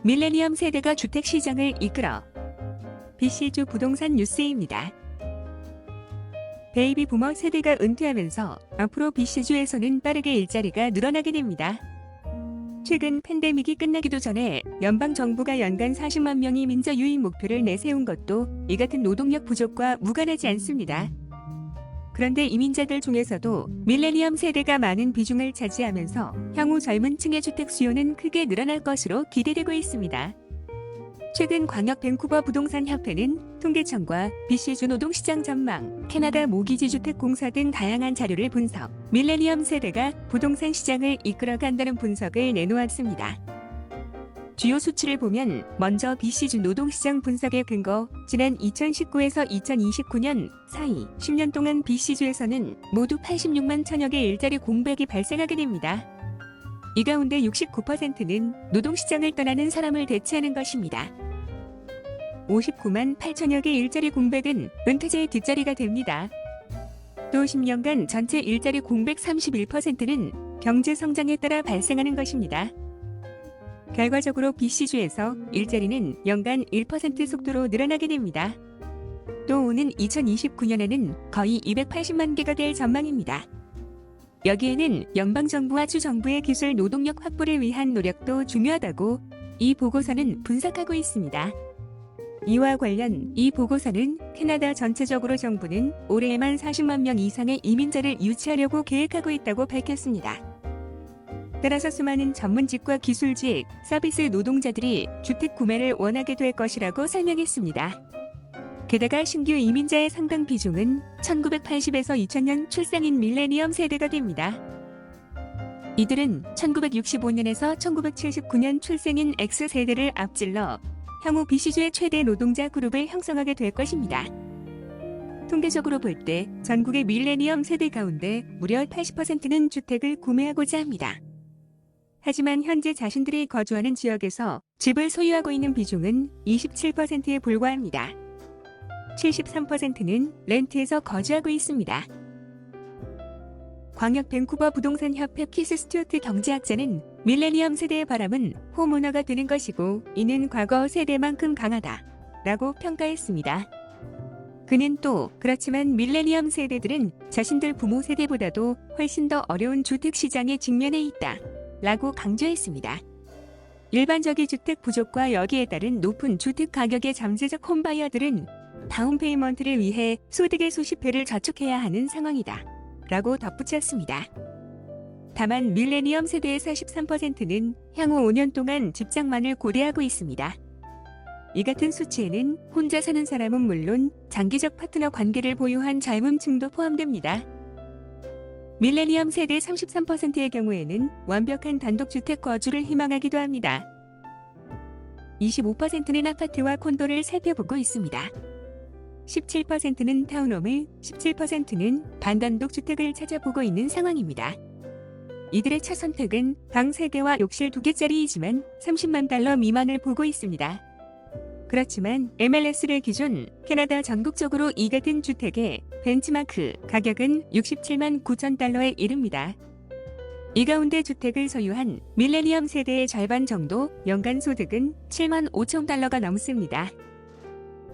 밀레니엄 세대가 주택시장을 이끌어. BC주 부동산 뉴스입니다. 베이비 부머 세대가 은퇴하면서 앞으로 BC주에서는 빠르게 일자리가 늘어나게 됩니다. 최근 팬데믹이 끝나기도 전에 연방정부가 연간 40만 명이 민저 유입 목표를 내세운 것도 이 같은 노동력 부족과 무관하지 않습니다. 그런데 이민자들 중에서도 밀레니엄 세대가 많은 비중을 차지하면서 향후 젊은 층의 주택 수요는 크게 늘어날 것으로 기대되고 있습니다. 최근 광역 밴쿠버 부동산 협회는 통계청과 BC주 노동시장 전망, 캐나다 모기지 주택공사 등 다양한 자료를 분석, 밀레니엄 세대가 부동산 시장을 이끌어간다는 분석을 내놓았습니다. 주요 수치를 보면 먼저 BC주 노동시장 분석에 근거, 지난 2019에서 2029년 사이 10년 동안 BC주에서는 모두 86만 1000여 개 일자리 공백이 발생하게 됩니다. 이 가운데 69%는 노동시장을 떠나는 사람을 대체하는 것입니다. 59만 8천여 개 일자리 공백은 은퇴자의 뒷자리가 됩니다. 또 10년간 전체 일자리 공백 31%는 경제 성장에 따라 발생하는 것입니다. 결과적으로 BC주에서 일자리는 연간 1% 속도로 늘어나게 됩니다. 또 오는 2029년에는 거의 280만 개가 될 전망입니다. 여기에는 연방정부와 주정부의 기술 노동력 확보를 위한 노력도 중요하다고 이 보고서는 분석하고 있습니다. 이와 관련 이 보고서는 캐나다 전체적으로 정부는 올해에만 40만 명 이상의 이민자를 유치하려고 계획하고 있다고 밝혔습니다. 따라서 수많은 전문직과 기술직, 서비스 노동자들이 주택 구매를 원하게 될 것이라고 설명했습니다. 게다가 신규 이민자의 상당 비중은 1980에서 2000년 출생인 밀레니엄 세대가 됩니다. 이들은 1965년에서 1979년 출생인 X세대를 앞질러 향후 BC주의 최대 노동자 그룹을 형성하게 될 것입니다. 통계적으로 볼 때 전국의 밀레니엄 세대 가운데 무려 80%는 주택을 구매하고자 합니다. 하지만 현재 자신들이 거주하는 지역에서 집을 소유하고 있는 비중은 27%에 불과합니다. 73%는 렌트에서 거주하고 있습니다. 광역 밴쿠버 부동산 협회 키스 스튜어트 경제학자는 밀레니엄 세대의 바람은 홈오너가 되는 것이고 이는 과거 세대만큼 강하다 라고 평가했습니다. 그는 또 그렇지만 밀레니엄 세대들은 자신들 부모 세대보다도 훨씬 더 어려운 주택 시장에 직면해 있다 라고 강조했습니다. 일반적인 주택 부족과 여기에 따른 높은 주택 가격의 잠재적 홈바이어들은 다운페이먼트를 위해 소득의 수십 배를 저축해야 하는 상황이다 라고 덧붙였습니다. 다만 밀레니엄 세대의 43%는 향후 5년 동안 집장만을 고려하고 있습니다. 이 같은 수치에는 혼자 사는 사람은 물론 장기적 파트너 관계를 보유한 젊은 층도 포함됩니다. 밀레니엄 세대 33%의 경우에는 완벽한 단독주택 거주를 희망하기도 합니다. 25%는 아파트와 콘도를 살펴보고 있습니다. 17%는 타운홈을, 17%는 반단독 주택을 찾아보고 있는 상황입니다. 이들의 첫 선택은 방 3개와 욕실 2개짜리이지만 30만 달러 미만을 보고 있습니다. 그렇지만 MLS를 기준 캐나다 전국적으로 이 같은 주택의 벤치마크 가격은 67만 9천 달러에 이릅니다. 이 가운데 주택을 소유한 밀레니엄 세대의 절반 정도 연간 소득은 7만 5천 달러가 넘습니다.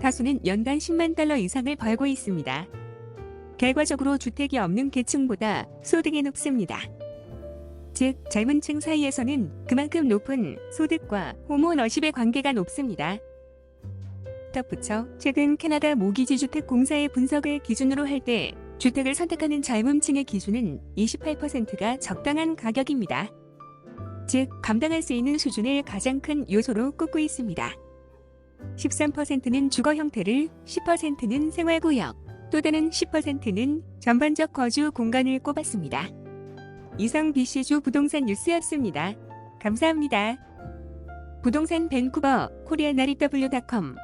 다수는 연간 10만 달러 이상을 벌고 있습니다. 결과적으로 주택이 없는 계층보다 소득이 높습니다. 즉, 젊은 층 사이에서는 그만큼 높은 소득과 홈오너십의 관계가 높습니다. 덧붙여 최근 캐나다 모기지 주택공사의 분석을 기준으로 할 때 주택을 선택하는 젊은 층의 기준은 28%가 적당한 가격입니다. 즉, 감당할 수 있는 수준을 가장 큰 요소로 꼽고 있습니다. 13%는 주거 형태를, 10%는 생활구역, 또 다른 10%는 전반적 거주 공간을 꼽았습니다. 이상 BC주 부동산 뉴스였습니다. 감사합니다. 부동산 밴쿠버 코리아나리W.com